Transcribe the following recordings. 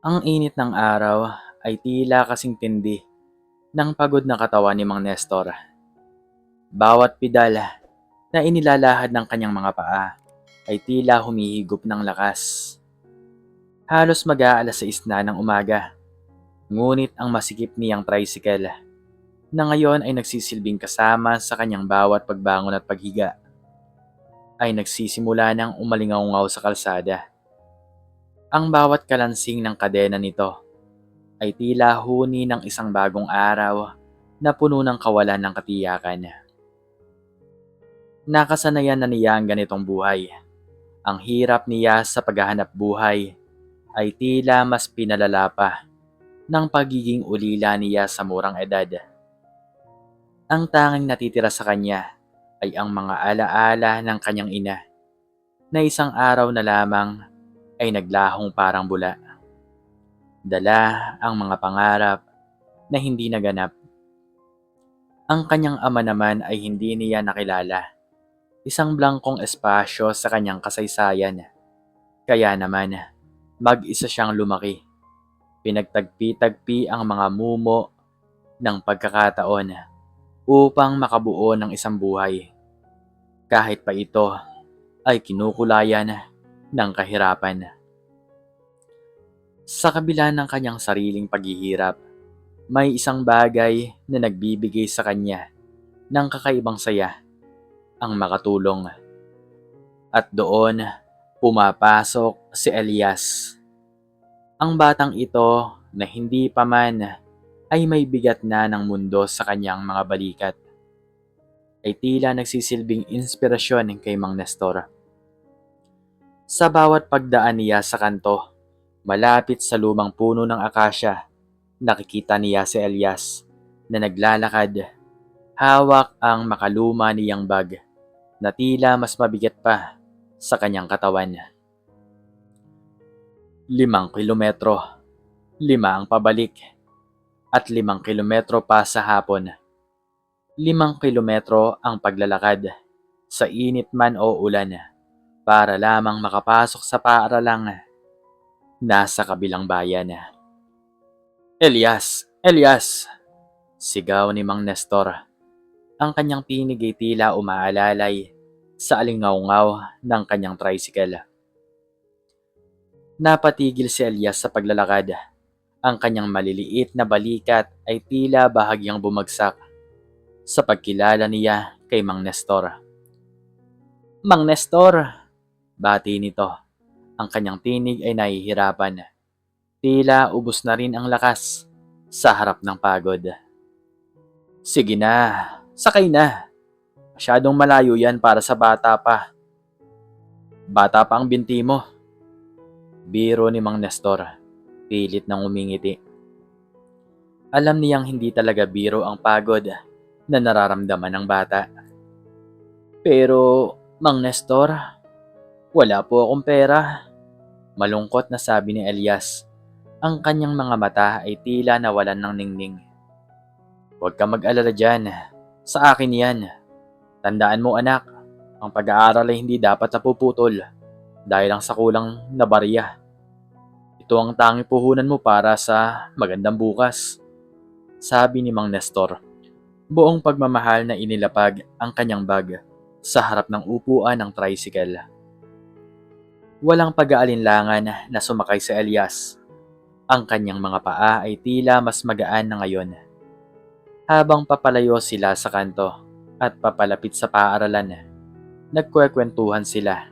Ang init ng araw ay tila kasing tindi ng pagod na katawan ni Mang Nestor. Bawat pedal na inilalahad ng kanyang mga paa ay tila humihigop ng lakas. Halos mag-aalas 6 na ng umaga, ngunit ang masikip niyang tricycle na ngayon ay nagsisilbing kasama sa kanyang bawat pagbangon at paghiga ay nagsisimula ng umalingaw sa kalsada. Ang bawat kalansing ng kadena nito ay tila huni ng isang bagong araw na puno ng kawalan ng katiyakan. Nakasanayan na niya ang ganitong buhay. Ang hirap niya sa paghahanap buhay ay tila mas pinalala pa ng pagiging ulila niya sa murang edad. Ang tanging natitira sa kanya ay ang mga alaala ng kanyang ina na isang araw na lamang ay naglahong parang bula. Dala ang mga pangarap na hindi naganap. Ang kanyang ama naman ay hindi niya nakilala. Isang blangkong espasyo sa kanyang kasaysayan. Kaya naman, mag-isa siyang lumaki. Pinagtagpi-tagpi ang mga mumo ng pagkakataon upang makabuo ng isang buhay. Kahit pa ito ay kinukulayan ng kahirapan. Sa kabila ng kanyang sariling paghihirap, may isang bagay na nagbibigay sa kanya ng kakaibang saya, ang makatulong. At doon, pumapasok si Elias. Ang batang ito na hindi pa man ay may bigat na ng mundo sa kanyang mga balikat, ay tila nagsisilbing inspirasyon kay Mang Nestor. Sa bawat pagdaan niya sa kanto, malapit sa lumang puno ng akasya, nakikita niya si Elias na naglalakad, hawak ang makaluma niyang bag na tila mas mabigat pa sa kanyang katawan. 5 kilometro, 5 ang pabalik, at 5 kilometro pa sa hapon. 5 kilometro ang paglalakad, sa init man o ulan, para lamang makapasok sa paaralang nasa kabilang bayan. Elias! Elias! Sigaw ni Mang Nestor. Ang kanyang tinig ay tila umaalalay sa alingaungaw ng kanyang tricycle. Napatigil si Elias sa paglalakad. Ang kanyang maliliit na balikat ay tila bahagyang bumagsak sa pagkilala niya kay Mang Nestor. Mang Nestor! Bati nito. Ang kanyang tinig ay nahihirapan. Tila ubos na rin ang lakas sa harap ng pagod. Sige na, sakay na. Masyadong malayo yan para sa bata pa. Bata pa ang binti mo. Biro ni Mang Nestor. Pilit nang umingiti. Alam niyang hindi talaga biro ang pagod na nararamdaman ng bata. Pero, Mang Nestor, wala po akong pera. Malungkot na sabi ni Elias. Ang kanyang mga mata ay tila nawalan ng ningning. Huwag ka mag-alala dyan. Sa akin yan. Tandaan mo anak, ang pag-aaral ay hindi dapat napuputol dahil lang sa kulang na barya. Ito ang tanging puhunan mo para sa magandang bukas. Sabi ni Mang Nestor. Buong pagmamahal na inilapag ang kanyang bag sa harap ng upuan ng tricycle. Walang pag-aalinlangan na sumakay sa Elias. Ang kanyang mga paa ay tila mas magaan na ngayon. Habang papalayo sila sa kanto at papalapit sa paaralan, nagkwekwentuhan sila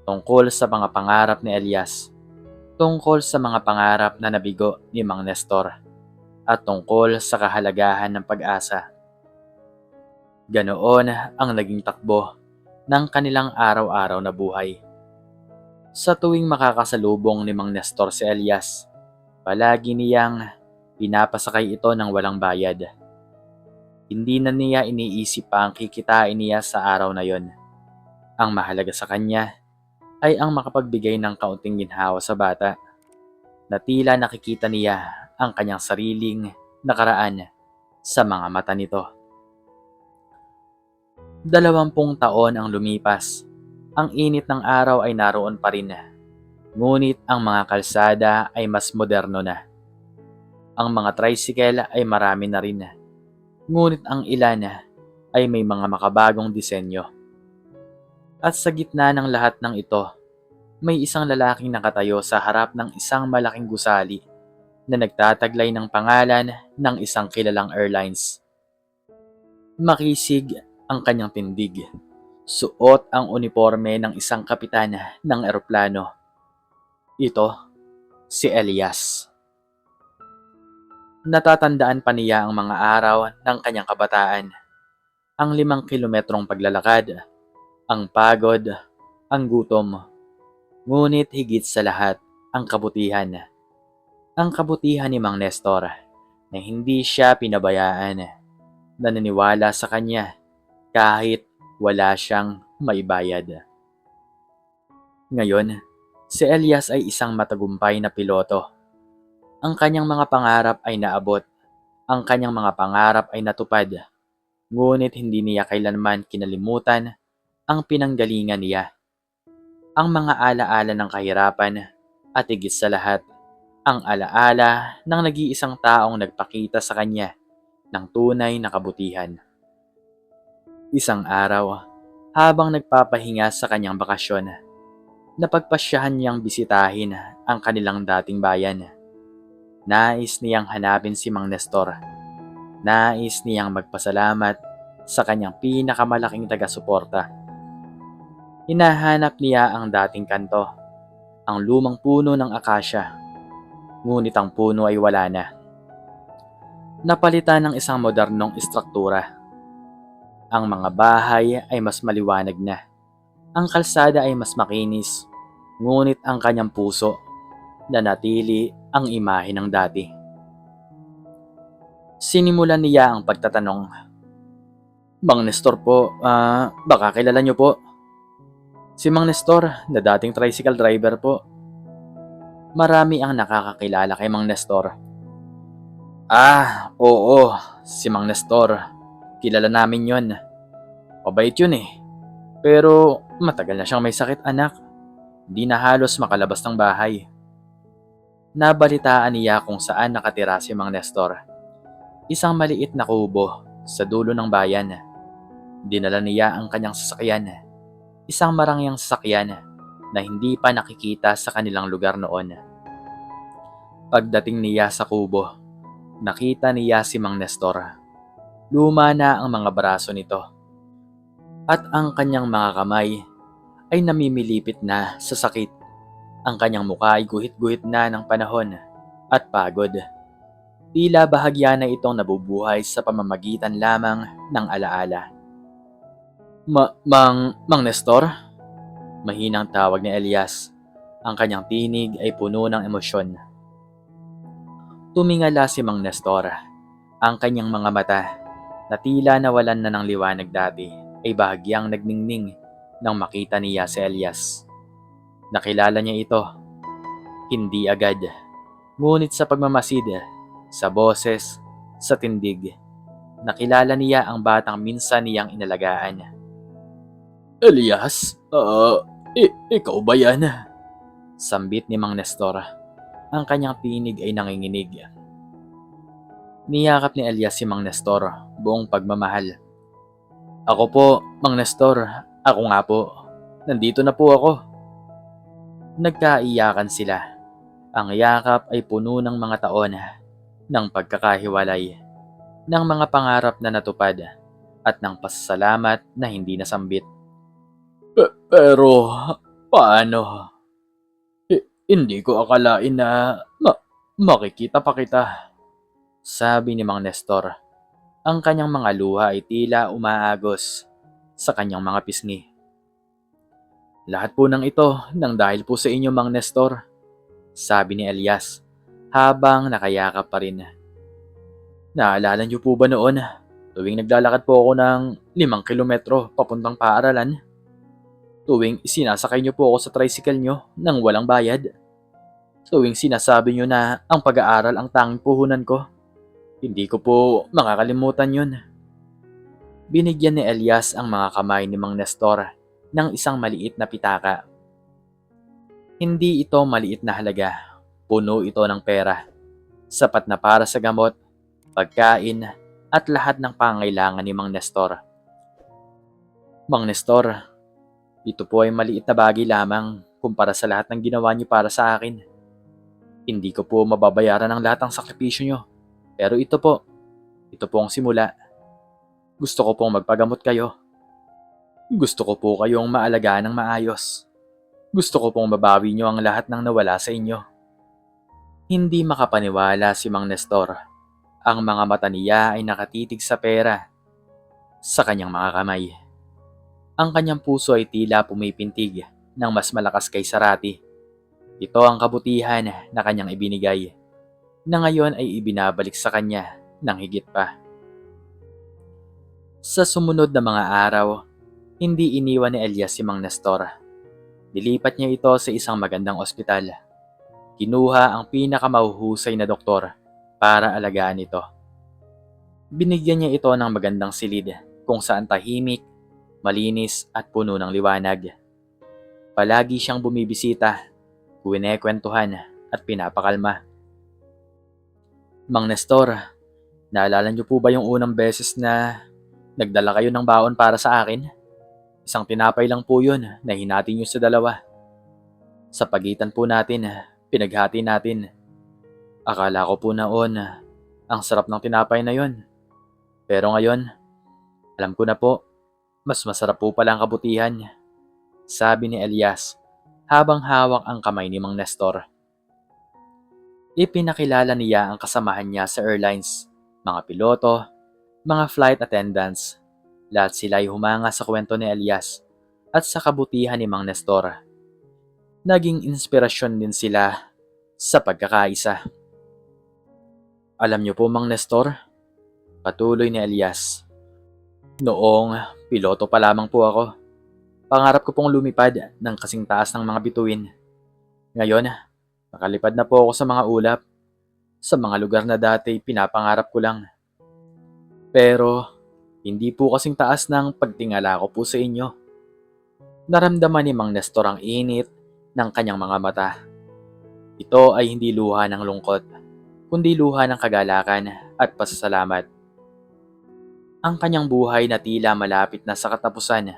tungkol sa mga pangarap ni Elias, tungkol sa mga pangarap na nabigo ni Mang Nestor, at tungkol sa kahalagahan ng pag-asa. Ganoon ang naging takbo ng kanilang araw-araw na buhay. Sa tuwing makakasalubong ni Mang Nestor si Elias, palagi niyang pinapasakay ito ng walang bayad. Hindi na niya iniisip pa ang kikitain niya sa araw na yon. Ang mahalaga sa kanya ay ang makapagbigay ng kaunting ginhawa sa bata, na tila nakikita niya ang kanyang sariling nakaraan sa mga mata nito. 20 taon ang lumipas. Ang init ng araw ay naroon pa rin. Ngunit ang mga kalsada ay mas moderno na. Ang mga tricycle ay marami na rin. Ngunit ang ilan ay may mga makabagong disenyo. At sa gitna ng lahat ng ito, may isang lalaking nakatayo sa harap ng isang malaking gusali na nagtataglay ng pangalan ng isang kilalang airlines. Makisig ang kanyang tindig. Suot ang uniforme ng isang kapitan ng eroplano. Ito, si Elias. Natatandaan pa niya ang mga araw ng kanyang kabataan. Ang 5 kilometrong paglalakad, ang pagod, ang gutom. Ngunit higit sa lahat, ang kabutihan. Ang kabutihan ni Mang Nestor na hindi siya pinabayaan. Naniniwala sa kanya kahit wala siyang maibayad. Ngayon, si Elias ay isang matagumpay na piloto. Ang kanyang mga pangarap ay naabot. Ang kanyang mga pangarap ay natupad. Ngunit hindi niya kailanman kinalimutan ang pinanggalingan niya. Ang mga alaala ng kahirapan at higit sa lahat, ang alaala ng nag-iisang taong nagpakita sa kanya ng tunay na kabutihan. Isang araw, habang nagpapahinga sa kanyang bakasyon, napagpasyahan niyang bisitahin ang kanilang dating bayan. Nais niyang hanapin si Mang Nestor. Nais niyang magpasalamat sa kanyang pinakamalaking taga-suporta. Hinahanap niya ang dating kanto, ang lumang puno ng akasya. Ngunit ang puno ay wala na. Napalitan ng isang modernong istruktura. Ang mga bahay ay mas maliwanag na. Ang kalsada ay mas makinis. Ngunit ang kanyang puso, nanatili ang imahe ng dati. Sinimulan niya ang pagtatanong. Mang Nestor po, baka kilala niyo po? Si Mang Nestor, na dating tricycle driver po. Marami ang nakakakilala kay Mang Nestor. Oo, si Mang Nestor. Kilala namin yon. Mabait yun eh. Pero matagal na siyang may sakit, anak. Di na halos makalabas ng bahay. Nabalitaan niya kung saan nakatira si Mang Nestor. Isang maliit na kubo sa dulo ng bayan. Dinala niya ang kanyang sasakyan. Isang marangyang sasakyan na hindi pa nakikita sa kanilang lugar noon. Pagdating niya sa kubo, nakita niya si Mang Nestor. Luma na ang mga braso nito. At ang kanyang mga kamay ay namimilipit na sa sakit. Ang kanyang mukha ay guhit-guhit na ng panahon at pagod. Tila bahagya na itong nabubuhay sa pamamagitan lamang ng alaala. Mang Nestor? Mahinang tawag ni Elias. Ang kanyang tinig ay puno ng emosyon. Tumingala si Mang Nestor. Ang kanyang mga mata, na tila nawalan na ng liwanag dati, ay bahagyang nagningning nang makita niya si Elias. Nakilala niya ito. Hindi agad. Ngunit sa pagmamasid, sa boses, sa tindig, nakilala niya ang batang minsan niyang inalagaan. Elias, ikaw ba yan? Sambit ni Mang Nestor. Ang kanyang tinig ay nanginginig. Niyakap ni Elias si Mang Nestor, buong pagmamahal. Ako po, Mang Nestor. Ako nga po. Nandito na po ako. Nagkaiyakan sila. Ang yakap ay puno ng mga taon ng pagkakahiwalay, ng mga pangarap na natupad, at ng pasasalamat na hindi nasambit. Pero, paano? Hindi ko akalain na makikita pa kita. Sabi ni Mang Nestor. Ang kanyang mga luha ay tila umaagos sa kanyang mga pisngi. Lahat po ng ito nang dahil po sa inyo, Mang Nestor. Sabi ni Elias habang nakayakap pa rin. Naalala niyo po ba noon, tuwing naglalakad po ako ng 5 kilometro papuntang paaralan? Tuwing sinasakay niyo po ako sa tricycle niyo nang walang bayad? Tuwing sinasabi niyo na ang pag-aaral ang tanging puhunan ko? Hindi ko po makakalimutan yun. Binigyan ni Elias ang mga kamay ni Mang Nestor ng isang maliit na pitaka. Hindi ito maliit na halaga, puno ito ng pera, sapat na para sa gamot, pagkain, at lahat ng pangailangan ni Mang Nestor. Mang Nestor, ito po ay maliit na bagay lamang kumpara sa lahat ng ginawa niyo para sa akin. Hindi ko po mababayaran ang lahat ng sakripisyo niyo. Pero ito po ang simula. Gusto ko pong magpagamot kayo. Gusto ko po kayong maalagaan ng maayos. Gusto ko pong mabawi niyo ang lahat ng nawala sa inyo. Hindi makapaniwala si Mang Nestor. Ang mga mata niya ay nakatitig sa pera sa kanyang mga kamay. Ang kanyang puso ay tila pumipintig ng mas malakas kay Sarati. Ito ang kabutihan na kanyang ibinigay, na ngayon ay ibinabalik sa kanya ng higit pa. Sa sumunod na mga araw, hindi iniwan ni Elias si Mang Nestor. Dilipat niya ito sa isang magandang ospital. Kinuha ang pinakamahuhusay na doktor para alagaan ito. Binigyan niya ito ng magandang silid kung saan tahimik, malinis at puno ng liwanag. Palagi siyang bumibisita, kwinekwentuhan at pinapakalma. Mang Nestor, naalala niyo po ba yung unang beses na nagdala kayo ng baon para sa akin? Isang tinapay lang po yun na hinati niyo sa dalawa. Sa pagitan po natin, pinaghati natin. Akala ko po noon, ang sarap ng tinapay na yon. Pero ngayon, alam ko na po, mas masarap po pala ang kabutihan, sabi ni Elias habang hawak ang kamay ni Mang Nestor. Ipinakilala niya ang kasamahan niya sa airlines, mga piloto, mga flight attendants. Lahat sila ay humanga sa kwento ni Elias at sa kabutihan ni Mang Nestor. Naging inspirasyon din sila sa pagkakaisa. Alam niyo po Mang Nestor, patuloy ni Elias, noong piloto pa lamang po ako, pangarap ko pong lumipad ng kasing taas ng mga bituin. Ngayon, nakalipad na po ako sa mga ulap, sa mga lugar na dati pinapangarap ko lang. Pero, hindi po kasing taas ng pagtingala ko po sa inyo. Naramdaman ni Mang Nestor ang init ng kanyang mga mata. Ito ay hindi luha ng lungkot, kundi luha ng kagalakan at pasasalamat. Ang kanyang buhay na tila malapit na sa katapusan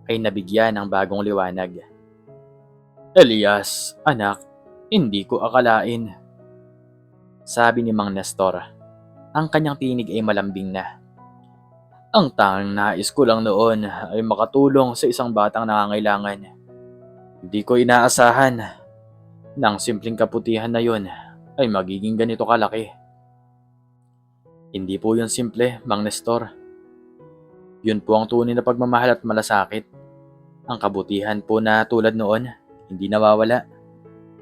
ay nabigyan ng bagong liwanag. Elias, anak, hindi ko akalain, sabi ni Mang Nestor. Ang kanyang tinig ay malambing na. Ang tanging nais ko lang noon ay makatulong sa isang batang nangangailangan. Hindi ko inaasahan na ang simpleng kaputihan na yon ay magiging ganito kalaki. Hindi po yun simple, Mang Nestor. Yun po ang tunay na pagmamahal at malasakit. Ang kabutihan po na tulad noon, hindi nawawala.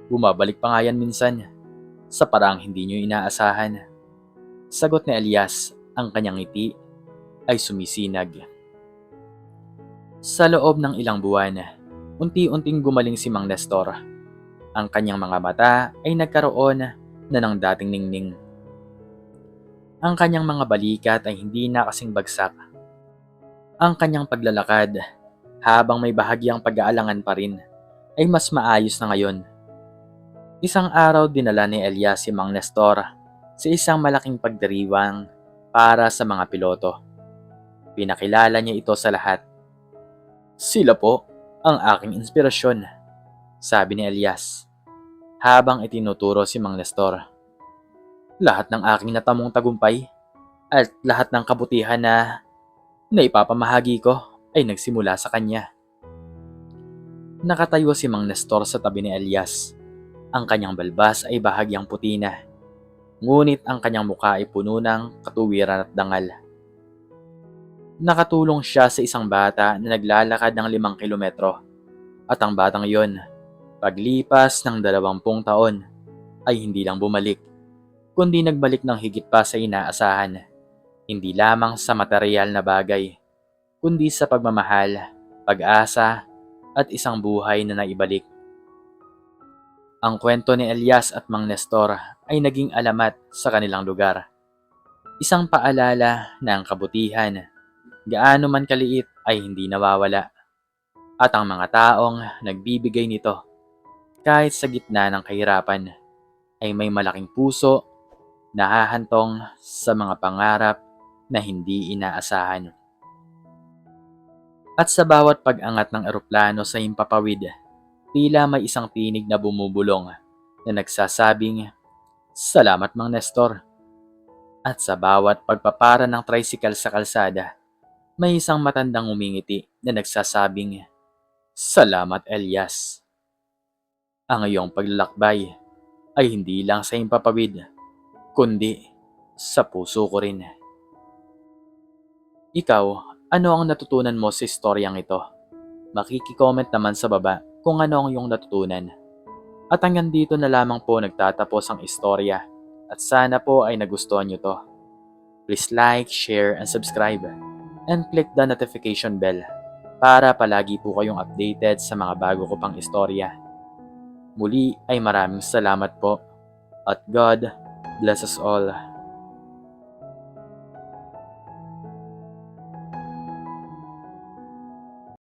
Bumabalik pa nga yan minsan, sa parang hindi nyo inaasahan. Sagot ni Elias, ang kanyang ngiti ay sumisinag. Sa loob ng ilang buwan, unti-unting gumaling si Mang Nestor. Ang kanyang mga mata ay nagkaroon na ng dating ningning. Ang kanyang mga balikat ay hindi na kasing bagsak. Ang kanyang paglalakad, habang may bahagyang pag-aalangan pa rin, ay mas maayos na ngayon. Isang araw dinala ni Elias si Mang Nestor sa isang malaking pagdiriwang para sa mga piloto. Pinakilala niya ito sa lahat. Sila po ang aking inspirasyon, sabi ni Elias, habang itinuturo si Mang Nestor. Lahat ng aking natamong tagumpay at lahat ng kabutihan na ipapamahagi ko ay nagsimula sa kanya. Nakatayo si Mang Nestor sa tabi ni Elias. Ang kanyang balbas ay bahagyang puti na, ngunit ang kanyang mukha ay puno ng katuwiran at dangal. Nakatulong siya sa isang bata na naglalakad ng 5 kilometro, at ang batang yon, paglipas ng 20 taon, ay hindi lang bumalik, kundi nagbalik ng higit pa sa inaasahan. Hindi lamang sa material na bagay, kundi sa pagmamahal, pag-asa, at isang buhay na naibalik. Ang kwento ni Elias at Mang Nestor ay naging alamat sa kanilang lugar. Isang paalala na ang kabutihan, gaano man kaliit, ay hindi nawawala. At ang mga taong nagbibigay nito kahit sa gitna ng kahirapan ay may malaking puso na hahantong sa mga pangarap na hindi inaasahan. At sa bawat pag-angat ng eroplano sa himpapawid, tila may isang tinig na bumubulong na nagsasabing, "Salamat Mang Nestor." At sa bawat pagpapara ng tricycle sa kalsada, may isang matandang umingiti na nagsasabing, "Salamat Elias." Ang iyong paglalakbay ay hindi lang sa himpapawid, kundi sa puso ko rin. Ikaw, ano ang natutunan mo sa istoryang ito? Makiki-comment naman sa baba kung ano ang iyong natutunan. At hanggang dito na lamang po nagtatapos ang istorya at sana po ay nagustuhan nyo to. Please like, share, and subscribe and click the notification bell para palagi po kayong updated sa mga bago ko pang istorya. Muli ay maraming salamat po at God bless us all.